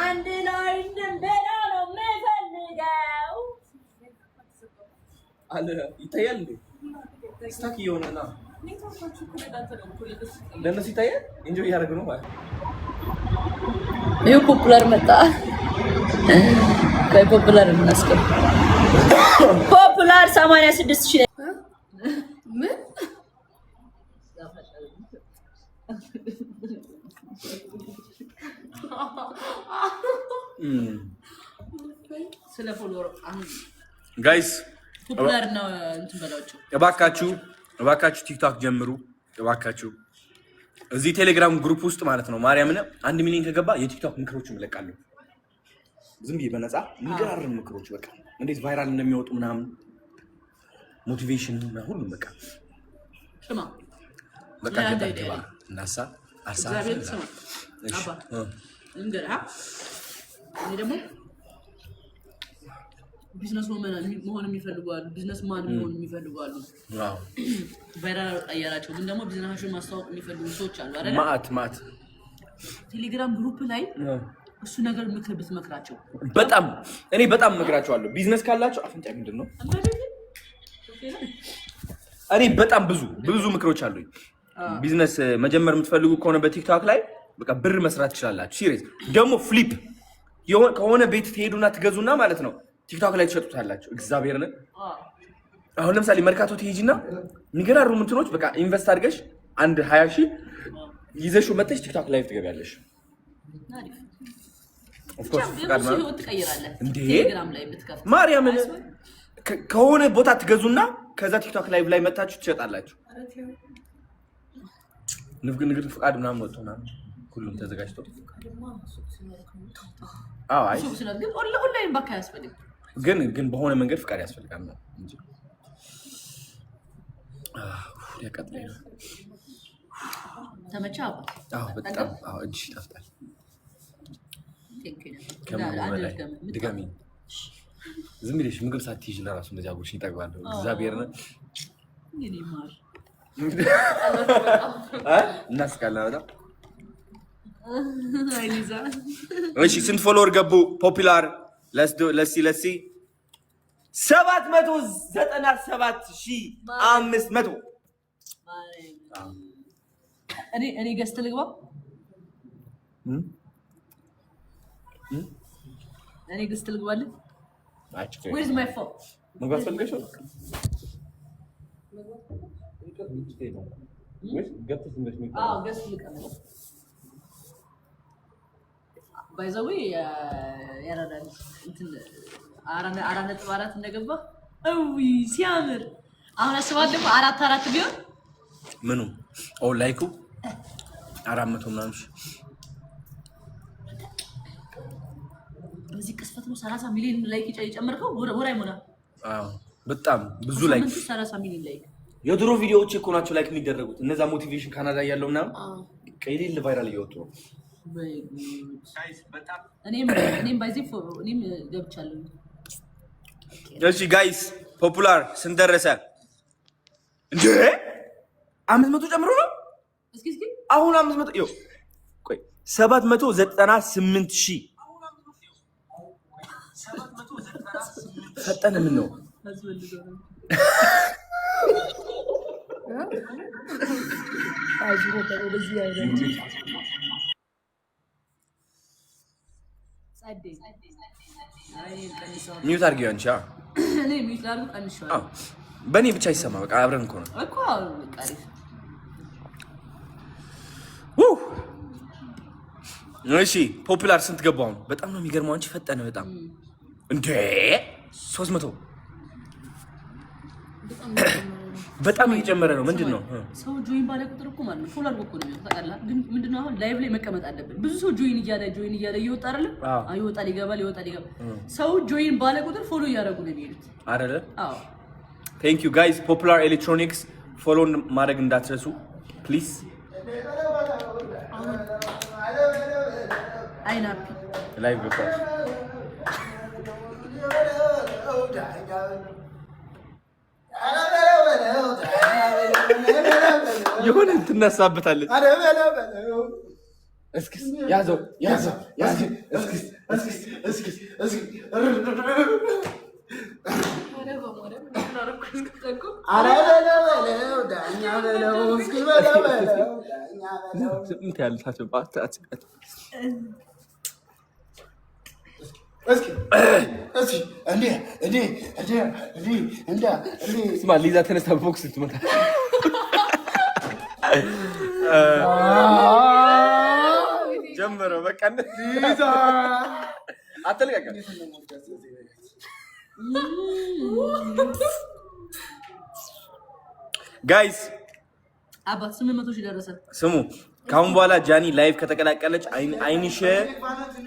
አንድ ላይ እንድንበላ ነው የምፈልገው አለ ይታያል እንዴ? ስታክ እየሆነ ነው። ለነሱ ይታያል። ኢንጆይ እያደረጉ ነው ማለት ይሄ ፖፑላር መጣ። ፖፑላር እናስገባ። ፖፑላር 86,000 ምን ስለ ፎሎወር ጋይስ ፖፑላር ነው እንትን በላቸው። እባካችሁ ቲክቶክ ጀምሩ እባካችሁ። እዚህ ቴሌግራም ግሩፕ ውስጥ ማለት ነው ማርያምን 1 ሚሊዮን ከገባ የቲክቶክ ምክሮችን እለቃለሁ። ዝም ብዬ በነፃ የሚገራርም ምክሮች በቃ እንዴት ቫይራል እንደሚወጡ ምናምን ሞቲቬሽን ሁሉም በቃ ስማ በቃ ገባ እናሳ አሳ አባ እንገራ እኔ ደግሞ ቢዝነስ መሆን የሚፈልጓሉ ቢዝነስ ማን መሆን የሚፈልጓሉ ዋው ቫይራል አያላቸው ግን ደግሞ ቢዝነሳቸውን ማስተዋወቅ የሚፈልጉ ሰዎች አሉ አይደል ማት ቴሌግራም ግሩፕ ላይ እሱ ነገር ምክር ብትመክራቸው እኔ በጣም እመክራቸዋለሁ። ቢዝነስ ካላቸው አፍንጫ ምንድነው እኔ በጣም ብዙ ምክሮች አሉኝ። ቢዝነስ መጀመር የምትፈልጉ ከሆነ በቲክቶክ ላይ በቃ ብር መስራት ትችላላችሁ። ሲሪየስ ደግሞ ፍሊፕ ከሆነ ቤት ትሄዱና ትገዙና ማለት ነው ቲክቶክ ላይ ትሸጡታላችሁ። እግዚአብሔርን አሁን ለምሳሌ መርካቶ ትሄጂና የሚገራሩ እንትኖች በቃ ኢንቨስት አድርገሽ አንድ 20,000 ይዘሽው መጥተሽ ቲክቶክ ላይ ትገቢያለሽ። ኦፍ ኮርስ ፍቃድ ማለት ቴሌግራም ላይ ብትከፍቱ ማርያምን ከሆነ ቦታ ትገዙና ከዛ ቲክቶክ ላይቭ ላይ መጣችሁ ትሸጣላችሁ። ንግድ ፍቃድ ምናምን ወጥቶና ሁሉም ተዘጋጅቶ አይ ሱቅ ስለዚህ ኦንላይን ባካ ያስፈልግ ግን በሆነ መንገድ ፍቃድ ያስፈልጋል ነው እንጂ ያቀጥላል። ተመቻ በጣም እጅ ይጣፍጣል። ድጋሚ ዝም ብለሽ ምግብ ሳትይዥ ለራሱ እንደዚህ አጉርሽ ይጠግባል። እግዚአብሔር ነው የኔ ማር እናስቃለን በጣም አይሊዛ እሺ ስንት ፎሎወር ገቡ? ፖፑላር ለሲ 797,500 እኔ ገስት ልግባ እኔ ገስት ልግባልህ Where's my phone? መግባት ፈልገሽ ነው? ገስት ልቀም By the way, ያራዳል እንትን 4.4 እንደገባ ሲያምር አሁን አስባለሁ 4 ቢሆን ምኑ ላይኩ 400 ምናምን በዚህ ቅስፈት ነው 30 ሚሊዮን ላይክ ይጨመርከው ወራይ ሞላ በጣም ብዙ ላይክ 30 ሚሊዮን ላይክ የድሮ ቪዲዮዎች እኮ ናቸው ላይክ የሚደረጉት እነዛ ሞቲቬሽን ካናዳ ያለው ምናምን ቀይሌል ቫይራል እየወጡ ነው። እኔም ባይዘፍ እኔም ገብቻለሁ። እሺ ጋይስ ፖፑላር ስንት ደረሰ እንዴ? 500 ጨምሮ ነው እስኪ አሁን 500 ይኸው ቆይ 798,000 ፈጠነ ምን ነው ሚውት አድርጊው አንቺ እኔ ሚውት አድርጉ ቀንሽው በእኔ ብቻ ይሰማ በቃ አብረን እኮ ነው እኮ ቀሪፍ እሺ ፖፑላር ስንት ገባው? በጣም ነው የሚገርመው። አንቺ ፈጠነ በጣም እንዴ 300 በጣም እየጨመረ ነው። ምንድነው ሰው ጆይን ባለ ቁጥር እኮ ማለት ነው ፎሎ አድርጎ እኮ ነው ታውቃለህ። ግን ምንድነው አሁን ላይቭ ላይ መቀመጥ አለብን። ብዙ ሰው ጆይን እያለ እየወጣ አይደል? ይወጣል ይገባል። ሰው ጆይን ባለ ቁጥር ፎሎ እያደረጉ ነው የሚሄዱት አይደል? አዎ ቴንክ ዩ ጋይስ። ፖፑላር ኤሌክትሮኒክስ ፎሎ ማድረግ እንዳትረሱ ፕሊዝ። አይናፕ ላይቭ ገባ የሆነ ትነሳበታለች። እስክስ ያዘው ሊዛ ተነስታ ቦክስ ልትመታ ጀመረ። በቃ ሊዛ አትልቀቅ። ጋይስ አባት 800 ሺህ ደረሰ። ስሙ ካሁን በኋላ ጃኒ ላይቭ ከተቀላቀለች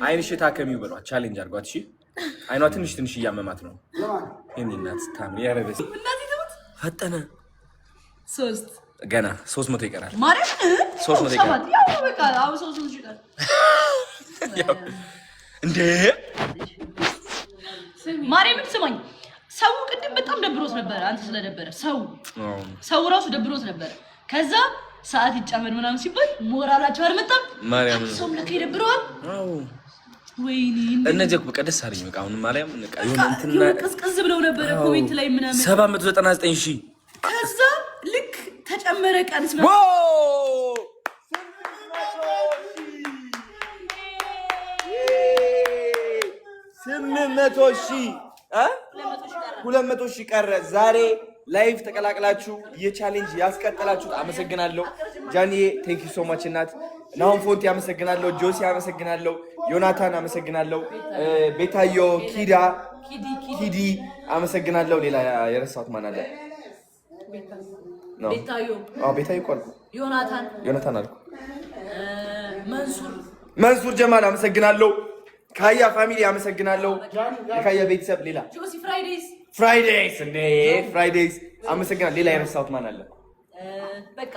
አይንሽ ታከሚው ብሏት ቻሌንጅ አድርጓት። እሺ አይኗ ትንሽ እያመማት ነው። የኔናት ታም ያረበስ ፈጠነ 3 ገና 300 ይቀራል። ማርያም 300 ይቀራል። ያው በቃ አሁን 300 ይቀራል እንዴ! ማርያም ስማኝ፣ ሰው ቅድም በጣም ደብሮት ነበር። አንተ ስለደበረ ሰው ራሱ ደብሮት ነበር። ከዛ ሰዓት ይጨመር ምናምን ሲባል ሞራላቸው አልመጣም። ማርያም ሰው ለካ ይደብረዋል። አዎ ወይኔ እነዚህ በቃ ደስ አለኝ። በቃ አሁን ማርያም በቃ እንትና ቀዝቀዝ ብለው ነበር ኮሜንት ላይ ምናምን 799 ሺህ ከዛ ልክ ተጨመረ ቀን ስለ ዋው 800 ሺህ 200 ሺህ ቀረ። ዛሬ ላይቭ ተቀላቅላችሁ የቻሌንጅ ያስቀጥላችሁት አመሰግናለሁ። ጃኒዬ ቴንክ ዩ ሶ ማች እናት። ናሆም ፎንቲ አመሰግናለሁ። ጆሲ አመሰግናለሁ። ዮናታን አመሰግናለሁ። ቤታዮ ኪዲ አመሰግናለሁ። ሌላ የረሳሁት ማን አለ? ቤታዮ ቆልኩ ዮናታን አልኩ። መንሱር ጀማል አመሰግናለሁ። ካያ ፋሚሊ አመሰግናለሁ። የካያ ቤተሰብ ሌላ ጆሲ ፍራይዴይስ አመሰግናለሁ። ሌላ የረሳሁት ማን አለ? በቃ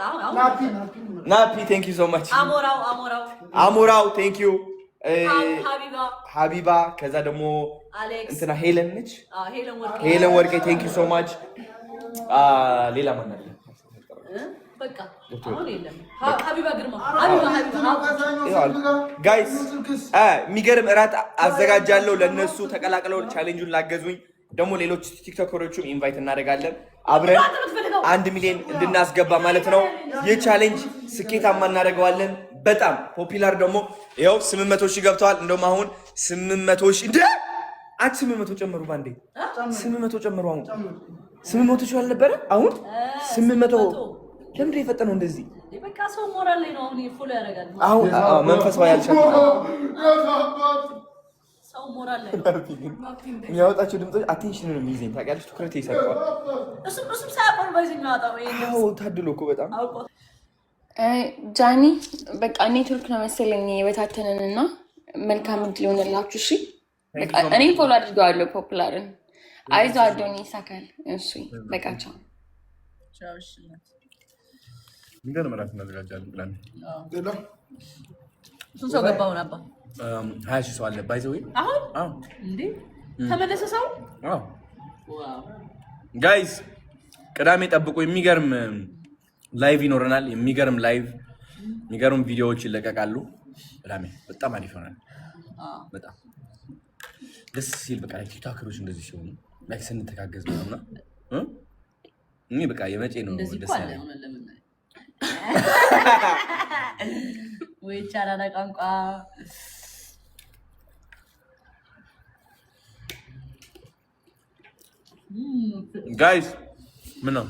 ናፒ ቴንክ ዩ ሶ ማች። አሞራው ቴንክ ዩ። ሀቢባ ከዛ ደግሞ እንትና ሄለን ነች። ሄለን ወርቄ ቴንክ ዩ ሶ ማች። ሌላ ማን አለ? በቃ አሁን የለም። ሀቢባ ግርማ ጋይስ የሚገርም እራት አዘጋጃለሁ ለነሱ ተቀላቅለው ቻሌንጁን ላገዙኝ። ደግሞ ሌሎች ቲክቶከሮችም ኢንቫይት እናደርጋለን አብረን 1 ሚሊዮን እንድናስገባ ማለት ነው። ይህ ቻሌንጅ ስኬታማ እናደርገዋለን። በጣም ፖፒላር ደግሞ ይኸው 800 ሺህ ገብተዋል። እንደውም አሁን 800 ሺህ እንደ 800 ጨመሩ። ባንዴ 800 ጨመሩ። አሁን 800 ሺህ አልነበረ? አሁን 800 ለምንድን የፈጠነው እንደዚህ? በቃ ሰው ሞራል ላይ ነው አሁን ፎሎ ያደርጋል። አሁን መንፈሳዊ ያልቻለ ሰው ሞራል ላይ የሚያወጣቸው ድምጾች አቴንሽን ነው የሚይዘኝ። ታውቂያለሽ፣ ትኩረት ይሰርቀዋል። እሱም ሳያቆም ባይዘኝ ያወጣው አዎ፣ ታድሎ እኮ በጣም ጃኒ። በቃ ኔትወርክ ነው መሰለኝ የበታተነን እና መልካም እድል ይሆንላችሁ። እሺ በቃ እኔ ፎሎ አድርገዋለሁ ፖፑላርን። አይዞ አዶኒ ይሳካል። እሺ በቃ ቻው። ምን ማለት እናዘጋጃለን ብለን እሱን ሰው ገባው ነባ 20 ሺህ ሰው አለ ባይዘው አሁን እንዴ ተመለሰ ሰው። ዋው ጋይስ ቅዳሜ ጠብቁ። የሚገርም ላይቭ ይኖረናል። የሚገርም ቪዲዮዎች ይለቀቃሉ። ቅዳሜ በጣም አሪፍ ይሆናል። በጣም ደስ ሲል በቃ ቲክቶከሮች እንደዚህ ሲሆኑ ላይክ ስንተጋገዝ ነውና እኔ በቃ የመጪ ነው ደስ ያለኝ ወይ ቻላላ ቋንቋ ጋይስ ምን ነው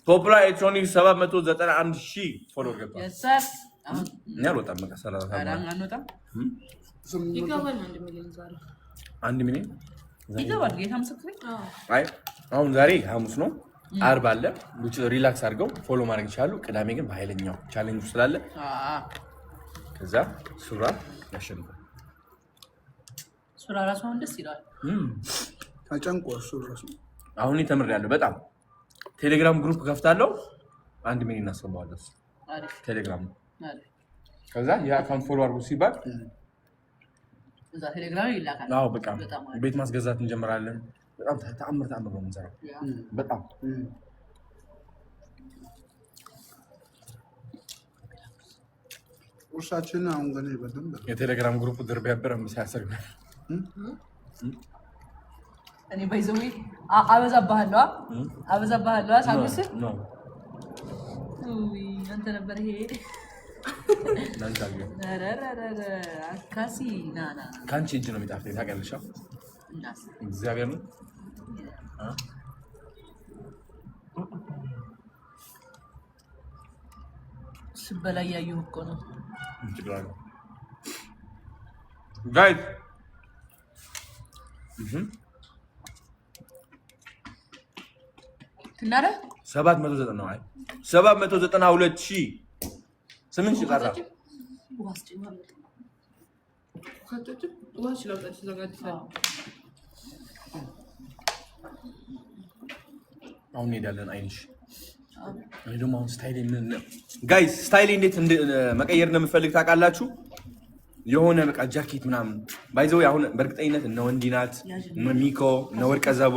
ፖፑላር ኤሌክትሮኒክ 791 ሺህ ፎሎወር ገባ። የሰር እኛ አልወጣም በቃ 30 አንወጣም። ይገባል 1 ሚሊዮን ዛሬ 1 ሚሊዮን ይገባል። ጌታ ምስክሬ። አይ አሁን ዛሬ ሐሙስ ነው፣ አርብ አለ። ሪላክስ አድርገው ፎሎ ማድረግ ይችላሉ። ቅዳሜ ግን በኃይለኛው ቻሌንጅ ስላለ ከዛ ሱራ ያሸንፋል። ሱራ ራሱ አሁን ደስ ይላል። አጨንቆ ሱራ አሁን ተምሬያለሁ በጣም። ቴሌግራም ግሩፕ ከፍታለሁ 1 ሚሊዮን እናስገባዋለን። ቴሌግራም ከዛ የአካውንት ፎሎ አድርጉ ሲባል እዛ ቴሌግራም ይላካል። አዎ በቃ ቤት ማስገዛት እንጀምራለን። በጣም ተአምር ነው የምንሰራው። በጣም ቁርሳችንን አሁን ገና በደንብ የቴሌግራም ግሩፕ ድር ቢያበረ ሲያስር እኔ ባይዘው አበዛብሃለሁ ሳብስ ነው አንተ ነበር ይሄ አካሲ ናና ካንቺ እጅ ነው የሚጣፍጠኝ ታውቂያለሽ እናስ እግዚአብሔር ነው ስበላ ያየሁ እኮ ነው ጋይስ ትናረ 790 አይ 792,000 8 ሺህ ቀራ አሁን እንሄዳለን አይንሽ እኔ ደግሞ አሁን ስታይል ምን ጋይስ ስታይል እንዴት መቀየር እንደምፈልግ ታውቃላችሁ የሆነ በቃ ጃኬት ምናምን ባይዘው አሁን በእርግጠኝነት እነ ወንዲናት ሚኮ እነ ወርቀ ዘቦ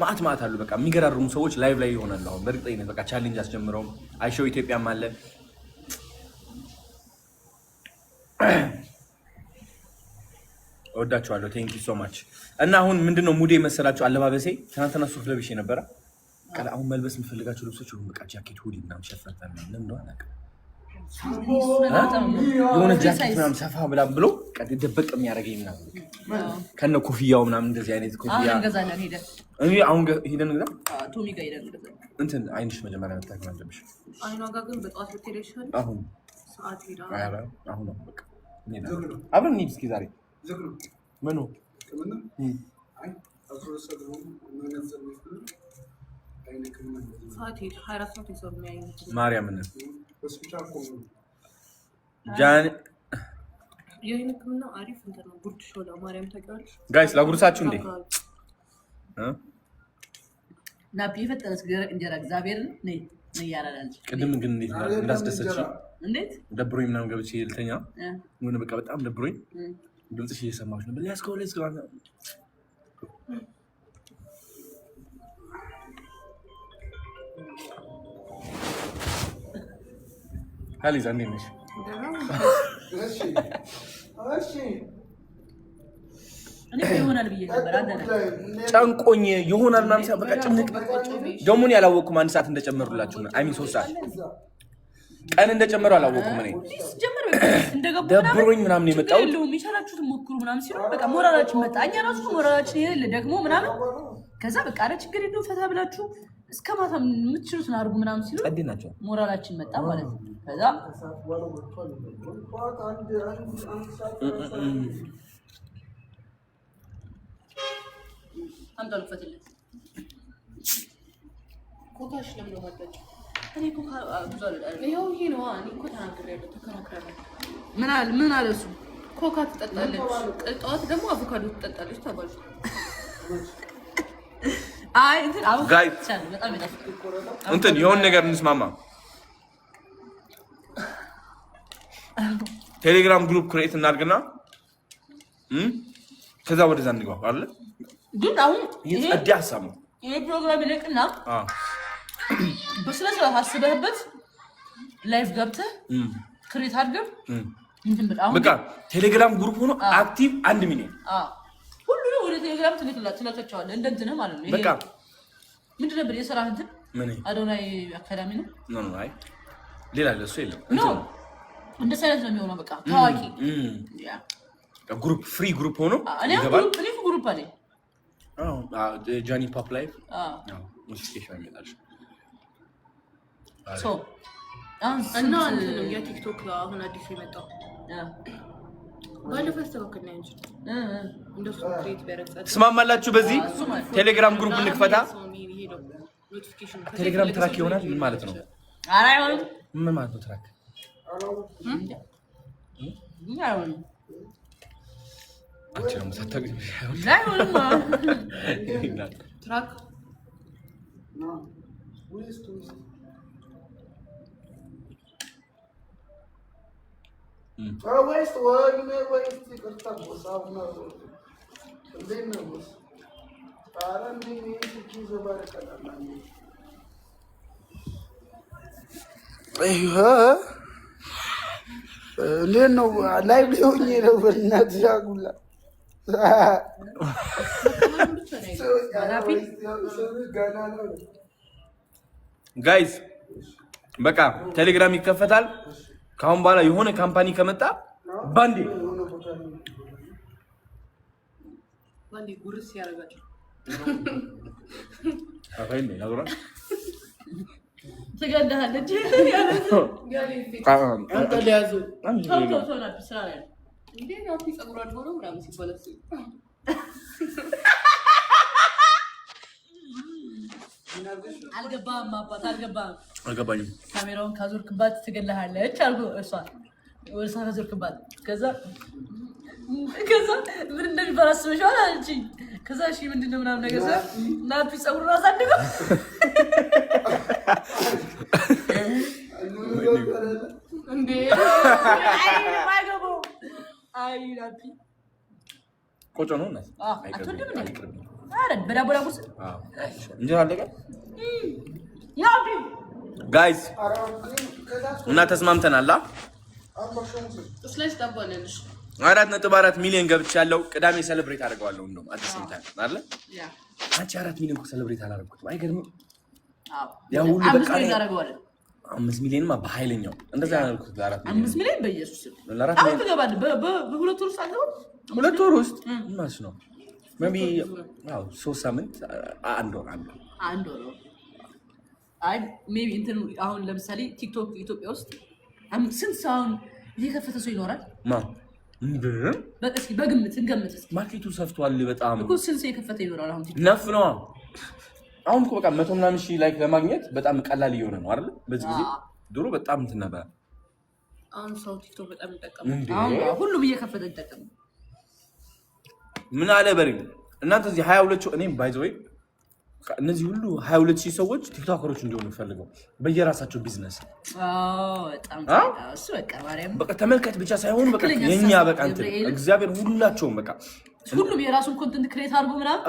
ማአት አሉ በቃ የሚገራርሙ ሰዎች ላይቭ ላይ ይሆናሉ አሁን በእርግጠኝነት በቃ ቻሌንጅ አስጀምረው አይሾው ኢትዮጵያም አለ ወዳችኋለሁ ቴንክ ዩ ሶ ማች እና አሁን ምንድነው ሙዴ መሰላችሁ አለባበሴ ትናንትና ሱፍ ለብሼ ነበር ቀላ አሁን መልበስ የምፈልጋቸው ልብሶች ሁሉ በቃ ጃኬት ሁዲ ምናምን ሸፈታ ምናምን ለምን አላውቅም የሆነ ጃኬት ምናምን ሰፋ ብሎ ቀጥ ደበቅ የሚያደርገኝ ምናምን ከነ ኮፍያው ምናምን እንደዚህ አይነት ኮፍያ እኔ አሁን ሄደን እንግዳ ቶሚ ጋር ሄደን እንግዳ እንትን አይንሽ መጀመሪያ መታከም አለብሽ አይኗ ጋር ግን በጠዋት ልትሄደሽል አሁን ሰዓት ሄዳ አሁን ነው በቃ አብረን እንሂድ እስኪ ዛሬ ምኑ ማርያምን ጋይስ ላጉርሳችሁ እንዴ ናቢ የፈጠነስ ገረቅ እንጀራ እግዚአብሔርን ነይ ያላላል ቅድም ግን እንዴት እንዳስደሰች እንዴት ደብሮኝ ምናምን ገብቼ ልተኛ ምን በቃ በጣም ደብሮኝ ድምፅሽ እየሰማሁሽ ነበር ሊያስከው ሀሊዛ እንዴት ነሽ? ጨንቆኝ ይሆናል ምናምን በቃ ጭንቅ ደግሞ እኔ አላወቅኩም አንድ ሰዓት እንደጨመሩላችሁ አይሚን 3 ሰዓት ቀን እንደጨመሩ አላወቅኩም እኔ ደብሮኝ ምናምን የመጣው የሚቻላችሁት ሞክሩ ምናምን ሲሉ በቃ ሞራላችን መጣ እኛ ራሱ ሞራላችን ይሄ ደግሞ ምናምን ከዛ በቃ አረ ችግር የለውም ፈታ ብላችሁ እስከ ማታ የምትችሉትን አድርጉ ምናምን ሲሉ ናቸው ሞራላችን መጣ ማለት ነው ከዛ አንተን ፈትልኝ ኮካሽ ለምን ነው ማጣጭ እኔ ኮካ ብዙ አይደለም ይሄው ይሄ ነው እኔ እኮ ተናግሬያለሁ ተከራክራለሁ ምን አለ እሱ ኮካ ትጠጣለች ጠዋት ደግሞ አቮካዶ ትጠጣለች ተባለ አይ እንትን ጋይ እንትን የሆነ ነገር እንስማማ ቴሌግራም ግሩፕ ክሬት እናድርግና ከዛ ወደዛ እንግባ አይደል ግን አሁን የጸዳ ሀሳብ ነው ይሄ ፕሮግራም ይለቅና በስነ ስርዓት አስበህበት ላይቭ ገብተህ ክሬት አድርገህ እንትን በቃ ቴሌግራም ግሩፕ ሆኖ አክቲቭ 1 ሚሊዮን ሁሉንም ወደ ቴሌግራም ትለቀቻለህ እንደዚህ ነው ማለት ነው በቃ ምንድን ነበር የሰራህ እንትን አዶናይ አካዳሚ ነው ኖ አይ ሌላ ለሱ የለም እንትን እንደ ሳይለንስ ነው የሚሆነው በቃ ታዋቂ ያ ግሩፕ ፍሪ ግሩፕ ሆኖ ይገባል እኔ ግሩፕ አለ ጃኒ ፖፕ ላይቭ ኖቲፊኬሽን ይመጣል ሶ እና እንትን የቲክቶክ አሁን አዲስ የመጣው ባለፈው አስተካክልና እንጂ እንደሱ ክሬት ቢያረጋግጥ ትስማማላችሁ በዚህ ቴሌግራም ግሩፕ እንክፈታ ቴሌግራም ትራክ ይሆናል ምን ማለት ነው አራ ይሆናል ምን ማለት ነው ትራክ አይሆንም አትችልም ሳታገኝ አይሆንም ትራክ waste word me waste करता बोसाव ना दिन ना बोस कारण भी नहीं चीज बारे करना नहीं እንዴት ነው ላይቭ ሊሆኝ ነው? በእናትሽ አጉላ ጋይስ በቃ ቴሌግራም ይከፈታል። ካሁን በኋላ የሆነ ካምፓኒ ከመጣ ባንዴ ጉርስ ያደርጋቸው አፋይን ነው ትገዳለች። አንተ ሊያዙ አልገባህም አባት አልገባህም። አልገባኝም። ካሜራውን ካዞርክባት ትገለሃለች አልኩ። እሷ ወደ እሷ ካዞርክባት ከዛ ምን እንደሚባል አስበሽዋል አለችኝ። ከዛ እሺ ምንድን ነው ምናምን ነገር ናፒ ፀጉሩን አሳድገው እንዴ አይ ናፒ ቆጮ ነው እና በዳቦ ዳቦስ እንጀራ አለቀ። ጋይስ እና ተስማምተናል። 4.4 ሚሊዮን ገብቻለሁ። ቅዳሜ ሴሌብሬት አድርገዋለሁ። እንደውም አዲስ እንትን አይደል? አንቺ 4 ሚሊዮን ሴሌብሬት አላደረኩትም። አይገርምም? ያው ሁሉ በቃ 5 ሚሊዮንማ በኃይለኛው እንደዛ ያልኩት ለ4 ሚሊዮን 5 ሚሊዮን በኢየሱስ ለ4 ሚሊዮን ትገባለህ። በሁለት ወር ውስጥ አልገባም። ሁለት ወር ውስጥ ማለት ነው። ሜቢ ያው 3 ሳምንት አንድ ወር አይ ሜቢ እንትን አሁን ለምሳሌ ቲክቶክ ኢትዮጵያ ውስጥ ስንት ሰው አሁን እየከፈተ ሰው ይኖራል? እንዴ በቃ እስኪ በግምት እንገምት እስኪ። ማርኬቱ ሰፍቷል በጣም እኮ ስንት ሰው እየከፈተ ይኖራል? አሁን ቲክቶክ ነፍ ነው። አሁን እኮ በቃ 100 ምናምን ሺህ ላይክ ለማግኘት በጣም ቀላል እየሆነ ነው አይደል? በዚህ ጊዜ ድሮ በጣም እንትን ነበር። አሁን ሰው ቲክቶክ በጣም ይጠቀማል። አሁን ሁሉም እየከፈተ ይጠቀማል። ምን አለ በሪኝ እናንተ እዚህ 22 እኔም ባይ ዘ ወይ እነዚህ ሁሉ 22000 ሰዎች ቲክቶከሮች እንዲሆኑ ፈልገው በየራሳቸው ቢዝነስ በጣም እሱ በቃ ማርያም በቃ ተመልከት ብቻ ሳይሆን በቃ የኛ በቃ እንትን እግዚአብሔር ሁላቸውም በቃ ሁሉም የራሱን ኮንተንት ክሬት አድርጎ ምናምን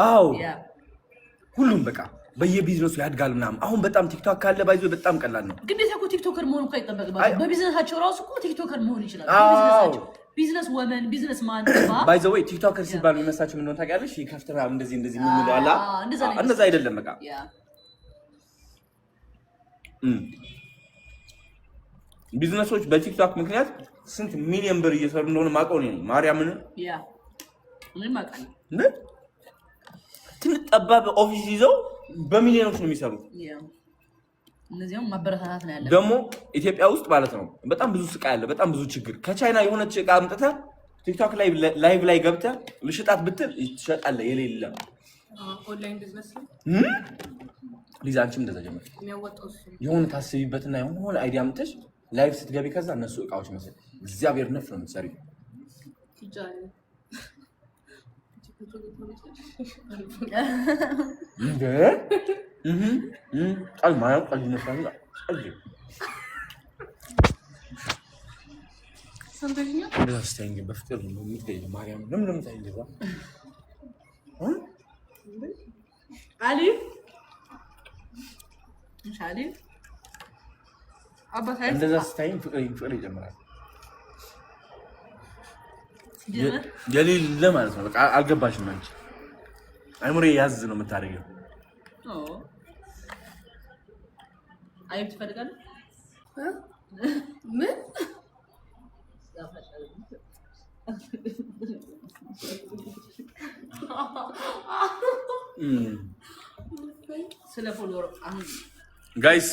ሁሉም በቃ በየቢዝነሱ ያድጋል ምናምን። አሁን በጣም ቲክቶክ ካለ ባይዞ በጣም ቀላል ነው። ግዴታ እኮ ቲክቶከር መሆን እኮ አይጠበቅባቸውም። በቢዝነሳቸው ራሱ እኮ ቲክቶከር መሆን ይችላል። በቢዝነሳቸው ቢዝነስ ወመን ቢዝነስ ማን ባይ ዘ ወይ ቲክቶከር ሲባል የሚመስላችሁ ምን እንደሆነ ታውቂያለሽ? ይከፍተና እንደዚህ ምን ነው አላ እንደዛ አይደለም። በቃ ቢዝነሶች በቲክቶክ ምክንያት ስንት ሚሊዮን ብር እየሰሩ እንደሆነ ማውቀው ነኝ። ማርያምን ምን ማውቀው ትንሽ ጠባብ ኦፊስ ይዘው በሚሊዮኖች ነው የሚሰሩት። እነዚህም ማበረታታት ነው ያለው። ደግሞ ኢትዮጵያ ውስጥ ማለት ነው በጣም ብዙ ስቃይ አለ፣ በጣም ብዙ ችግር። ከቻይና የሆነች ዕቃ አምጥተህ ቲክቶክ ላይ ላይቭ ላይ ገብተህ ልሽጣት ብትል ትሸጣለህ። የሌለ ኦንላይን ቢዝነስ ሊዛ አንቺም እንደዛ ጀመር የሆነ ታስቢበትና የሆነ አይዲያ አምጥተሽ ላይቭ ስትገቢ ከዛ እነሱ ዕቃዎች መስል እግዚአብሔር ነፍ ነው የምትሰሪው። እንዴ ቃል ማየው ቃል ይነሳል። ሰንደኛ ደስታኝ በፍቅር ነው የሚገኝ ማርያም ለምን ታይልባ አሊ ሻሊ አባታይ እንደዛ ስታይም ፍቅር ይጀምራል። የሌለ ማለት ነው። በቃ አልገባሽም አንቺ አይሙሬ ያዝ ነው የምታደርገው። አይም ትፈልጋለህ? ምን ስለ ፎሎወር አሁን ጋይስ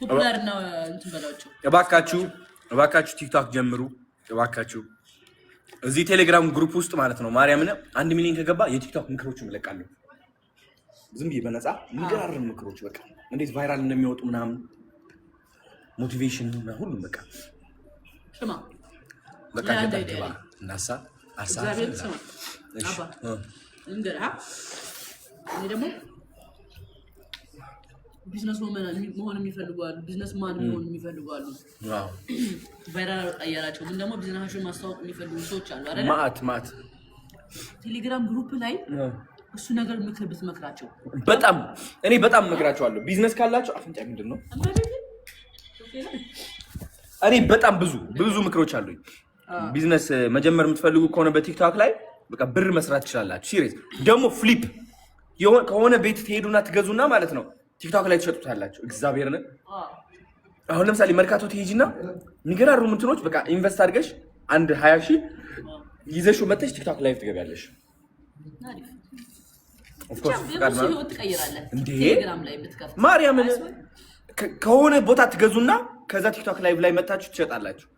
ፖፑላር ነው እንትን በላቸው። እባካችሁ ቲክቶክ ጀምሩ እባካችሁ። እዚህ ቴሌግራም ግሩፕ ውስጥ ማለት ነው ማርያምን 1 ሚሊዮን ከገባ የቲክቶክ ምክሮችን እለቃለሁ። ዝም ብዬ በነፃ የሚገራርም ምክሮች በቃ እንዴት ቫይራል እንደሚወጡ ምናምን ሞቲቬሽን እና ሁሉም በቃ ስማ በቃ ገባ እናሳ እግዚአብሔር ስማ አባ እንገራ እኔ ደግሞ ቢዝነስ መሆን የሚፈልጉ አሉ፣ ቢዝነስ ማን መሆን የሚፈልጉ አሉ። ዋው ቫይራል አያላቸው ግን ደግሞ ቢዝነሳቸውን ማስተዋወቅ የሚፈልጉ ሰዎች አሉ አይደል? ማት ቴሌግራም ግሩፕ ላይ እሱ ነገር ምክር ብትመክራቸው በጣም እኔ በጣም መክራቸዋለሁ። ቢዝነስ ካላቸው አፍንጫ ምንድን ነው እኔ በጣም ብዙ ምክሮች አሉኝ። ቢዝነስ መጀመር የምትፈልጉ ከሆነ በቲክቶክ ላይ በቃ ብር መስራት ትችላላችሁ። ሲሪየስ ደግሞ ፍሊፕ ከሆነ ቤት ትሄዱና ትገዙና ማለት ነው ቲክቶክ ላይ ትሸጡታላችሁ። እግዚአብሔርን አሁን ለምሳሌ መርካቶ ትሄጂና የሚገራሩ እንትኖች በቃ ኢንቨስት አድርገሽ አንድ 20 ሺህ ይዘሽው መጥተሽ ቲክቶክ ላይ ትገቢያለሽ። ማርያምን ከሆነ ቦታ ትገዙና ከዛ ቲክቶክ ላይ መጣችሁ ትሸጣላችሁ።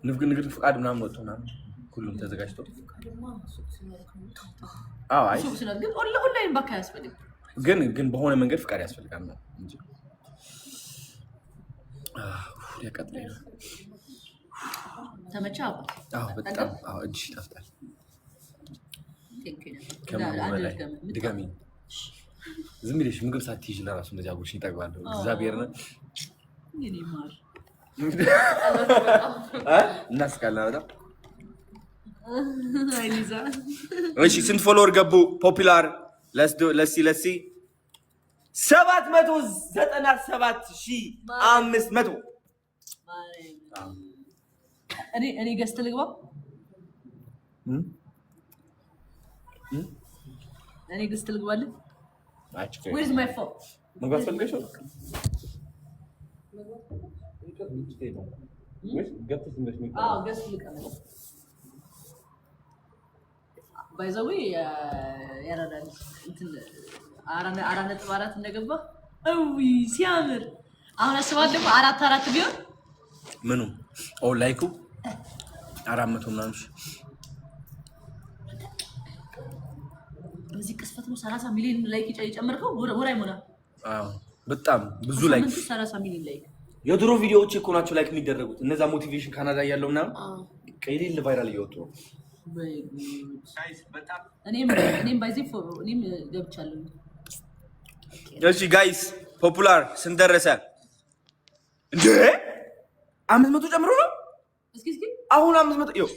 ንግድ ፍቃድ ምናምን ወጥቶ ምናምን ሁሉም ተዘጋጅቶ አይ ግን ኦንላይን ባካ ያስፈልግ ግን በሆነ መንገድ ፍቃድ ያስፈልጋል ነው እንጂ ያቀጥላል። ተመቻ? በጣም እጅ ይጣፍጣል። ድጋሚ ዝም ብለሽ ምግብ ሳትይዥ ለራሱ እንደዚህ አጉርሽ ይጠግባለሁ። እግዚአብሔር ነው እናስቃለን በጣም። እሺ ስንት ፎሎወር ገቡ? ፖፑላር ለሲ 797,500 እኔ ገዝት ልግባ? እኔ ገዝት ልግባልህ? Where's my phone? መግባት ፈልገሽ ነው? ገዝት ልቀበል። By the way, ያራዳል እንትን 4.4 እንደገባ ሲያምር። አሁን አስባት ደግሞ 4 ቢሆን ምኑ ላይኩ 400 ምናምን በዚህ ቅስፈት ነው 30 ሚሊዮን ላይክ ይጨምርከው ወራይ ሞላ። በጣም ብዙ ላይክ 30 ሚሊዮን ላይክ። የድሮ ቪዲዮዎች እኮ ናቸው ላይክ የሚደረጉት። እነዛ ሞቲቬሽን ካናዳ ያለው ምናምን ከይሌል ቫይራል እየወጡ ነው። እኔም ባይዚህ እኔም ገብቻለሁ። እሺ ጋይስ ፖፑላር ስንት ደረሰ እንዴ? 500 ጨምሮ ነው። እስኪ አሁን 500 ይኸው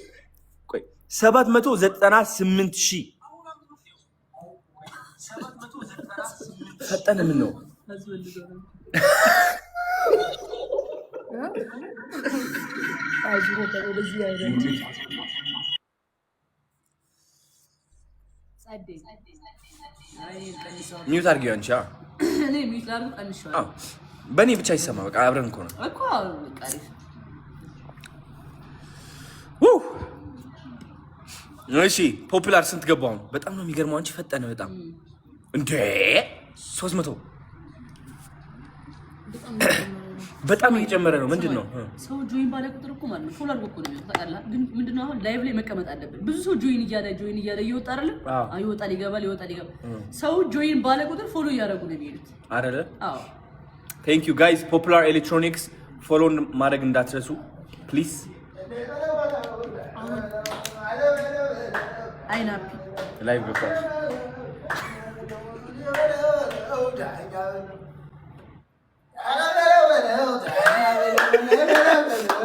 ቆይ 798,000 ፈጠነ። ምን ነው ሚውት አድርጊው አንቺ። እኔ ሚውት አድርጉ አንሽው። በእኔ ብቻ ይሰማ። በቃ አብረን እኮ ነው እኮ ቃሪፍ። እሺ ፖፑላር ስንት ገባው? በጣም ነው የሚገርመው። አንቺ ፈጠነ በጣም እንዴ 300 በጣም እየጨመረ ነው። ምንድነው ሰው ጆይን ባለ ቁጥር እኮ ማለት ነው ፎሎ አድርጎ እኮ ነው ታውቃለህ። ግን ምንድነው አሁን ላይቭ ላይ መቀመጥ አለብን። ብዙ ሰው ጆይን እያለ እየወጣ አይደል? ይወጣል ይገባል። ሰው ጆይን ባለ ቁጥር ፎሎ እያደረጉ ነው የሚሄዱት አይደል? አዎ ቴንክ ዩ ጋይስ። ፖፑላር ኤሌክትሮኒክስ ፎሎ ማድረግ እንዳትረሱ ፕሊዝ። አይናፕ ላይቭ ገባች።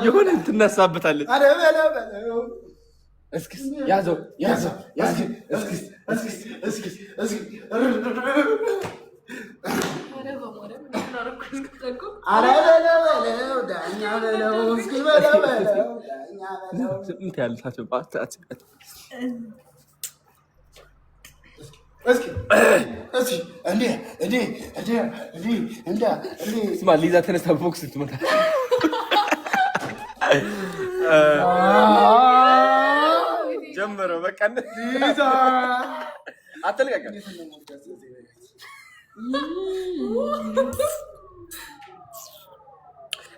የሆነ ትነሳበታለች። እስኪ ያዘው ሊዛ ተነስታ ቦክስ ትመታ ጀመረ። በቃ ሊዛ አትልቀቅ።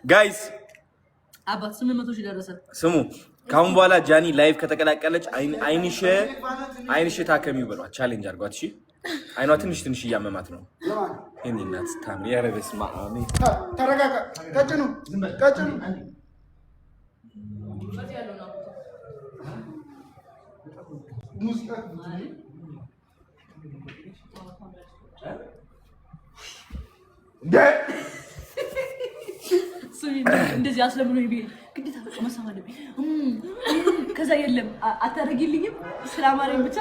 ጋይስ አባት 800,000 ደረሰ። ስሙ ካሁን በኋላ ጃኒ ላይቭ ከተቀላቀለች አይንሽ ታከሚው ብሏት ቻሌንጅ አድርጓት። እሺ አይኗ ትንሽ እያመማት ነው። እኔ እናት ታም ያረበስ ማአሚ ተረጋጋ። ቀጭኑ እንደዚህ አስለምኖ ግዴታ መሳም አለብኝ። ከዛ የለም አታደርጊልኝም ስራ ማረኝ ብቻ።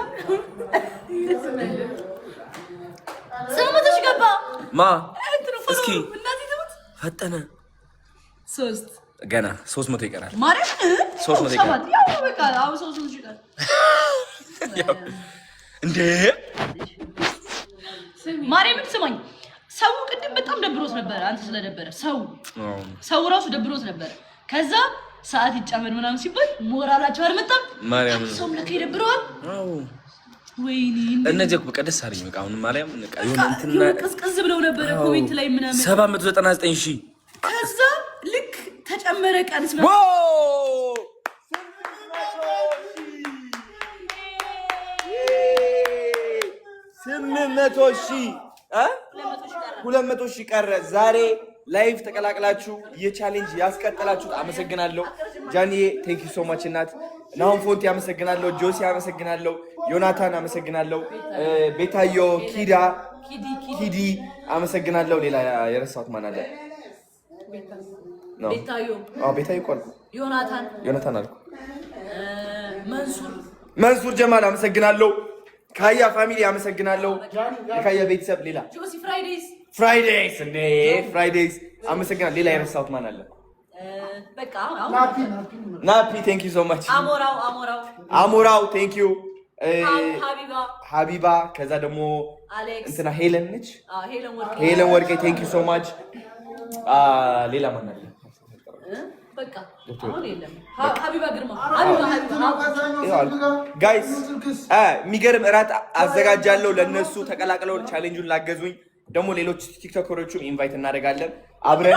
ሰውነትሽ ገባ ማ እስኪ ፈጠነ 3 ገና 300 ይቀራል። ማርያም 300 ይቀራል። ያው በቃ አሁን 300 ይቀራል እንዴ ማርያምን ስማኝ። ሰው ቅድም በጣም ደብሮት ነበር። አንተ ስለደበረ ሰው ራሱ ደብሮት ነበር። ከዛ ሰዓት ይጨመር ምናምን ሲባል ሞራላቸው አልመጣም። ማርያም ሰው ለከ ይደብረዋል። አዎ ወይኔ እነዚህ እኮ በቃ ደስ አለኝ። በቃ አሁን ማርያም በቃ የሆነ እንትና ቅዝቅዝ ብለው ነበር ኮሜንት ላይ ምናምን 799,000 ከዛ ልክ ተጨመረ ቀን ስለ ዋው 200,000 ቀረ። ዛሬ ላይቭ ተቀላቅላችሁ የቻሌንጅ ያስቀጠላችሁት አመሰግናለሁ። ጃኒዬ ቴንክ ዩ ሶ ማች እናት። ናሆም ፎንቲ አመሰግናለሁ። ጆሲ አመሰግናለሁ። ዮናታን አመሰግናለሁ። ቤታዮ ኪዲ አመሰግናለሁ። ሌላ የረሳሁት ማን አለ? ቤታዮ እኮ አልኩ። ዮናታን አልኩ። መንሱር ጀማል አመሰግናለሁ። ካያ ፋሚሊ አመሰግናለሁ። የካያ ቤተሰብ ሌላ ጆሲ ፍራይዴይስ አመሰግናለሁ። ሌላ የረሳሁት ማን አለ? በቃ ናፒ ቴንክ ዩ ሶ ማች። አሞራው ቴንክ ዩ። ሀቢባ ከዛ ደግሞ እንትና ሄለን ነች። ሄለን ወርቄ ቴንክ ዩ ሶ ማች። ሌላ ማን አለ? በቃ አሁን የለም። ሀቢባ ግርማ ጋይስ የሚገርም እራት አዘጋጃለሁ ለነሱ ተቀላቅለው ቻሌንጁን ላገዙኝ ደግሞ ሌሎች ቲክቶከሮችም ኢንቫይት እናደርጋለን አብረን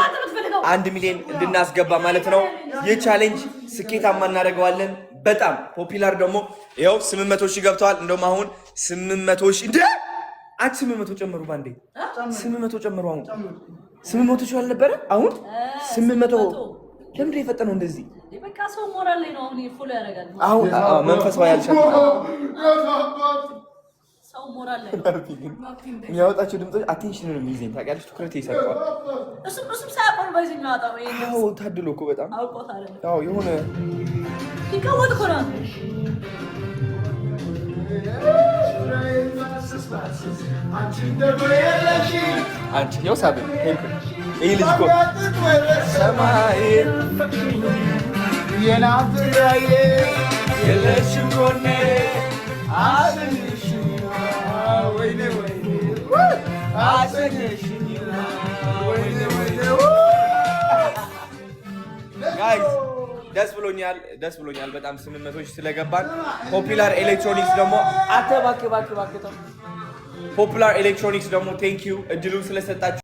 1 ሚሊዮን እንድናስገባ ማለት ነው። ይህ ቻሌንጅ ስኬታማ እናደርገዋለን። በጣም ፖፒላር ደግሞ ይኸው 800,000 ገብተዋል። እንደውም አሁን 800,000 እንደ 800 ጨመሩ። ባንዴ 800 ጨመሩ። አሁን 800,000 አልነበረ አሁን 800 ለምንድን ነው የፈጠነው እንደዚህ? በቃ ሰው ሞራል ላይ ነው አሁን ፎሎ ያደርጋል። አሁን መንፈሳዊ ያልሻል ሰው ሞራል ላይ የሚያወጣቸው ድምጾች አቴንሽን ነው የሚይዘኝ ታውቂያለሽ። ትኩረት ይሰጣል። እሱም ሳያቆም በዚህ የሚያወጣው ይሄ አዎ ታድሎ እኮ በጣም አውቆት አይደል? አዎ የሆነ ይቀወጥ እኮ ነው። አንቺ ያው ሳብ ይሄ ልጅ እኮ ሰማይ የናፍራዬ የለሽም ጎኔ አስንሽ ወይኔ አስንሽ ወይኔ ጋይስ ደስ ብሎኛል በጣም 800,000 ስለገባን። ፖፑላር ኤሌክትሮኒክስ ደግሞ ፖፑላር ኤሌክትሮኒክስ ደግሞ ቴንክ ዩ እድሉን ስለሰጣችሁ